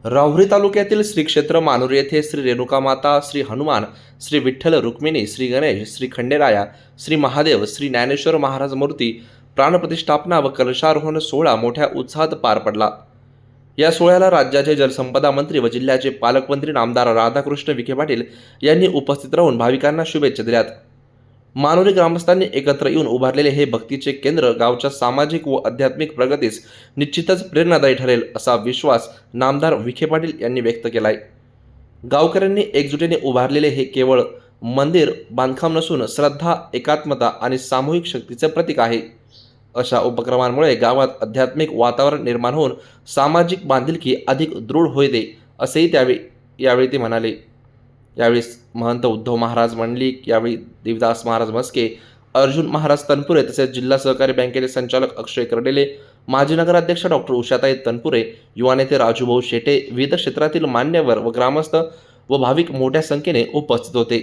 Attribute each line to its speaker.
Speaker 1: राहुरी तालुक्यातील श्री क्षेत्र मानुर येथे श्री रेणुका माता, श्री हनुमान, श्री विठ्ठल रुक्मिणी, श्री गणेश, श्री खंडेराया, श्री महादेव, श्री ज्ञानेश्वर महाराज मूर्ती प्राणप्रतिष्ठापना व कलशारोहण सोहळा मोठ्या उत्साहात पार पडला। या सोहळ्याला राज्याचे जलसंपदा मंत्री व जिल्ह्याचे पालकमंत्री नामदार राधाकृष्ण विखे पाटील यांनी उपस्थित राहून भाविकांना शुभेच्छा दिल्यात। मानुरी ग्रामस्थांनी एकत्र येऊन उभारलेले हे भक्तीचे केंद्र गावच्या सामाजिक व आध्यात्मिक प्रगतीस निश्चितच प्रेरणादायी ठरेल असा विश्वास नामदार विखे पाटील यांनी व्यक्त केलाय। गावकऱ्यांनी एकजुटीने उभारलेले हे केवळ मंदिर बांधकाम नसून श्रद्धा, एकात्मता आणि सामूहिक शक्तीचे प्रतीक आहे। अशा उपक्रमांमुळे गावात आध्यात्मिक वातावरण निर्माण होऊन सामाजिक बांधिलकी अधिक दृढ होते असेही यावेळी ते म्हणाले। यावेळी महंत उद्धव महाराज मंडलिक, यावेळी देवदास महाराज मस्के, अर्जुन महाराज तनपुरे तसेच जिल्हा सहकारी बँकेचे संचालक अक्षय कर्डेले, माजी नगराध्यक्ष डॉक्टर उषाताई तनपुरे, युवा नेते राजूभाऊ शेटे, विविध क्षेत्रातील मान्यवर व ग्रामस्थ व भाविक मोठ्या संख्येने उपस्थित होते।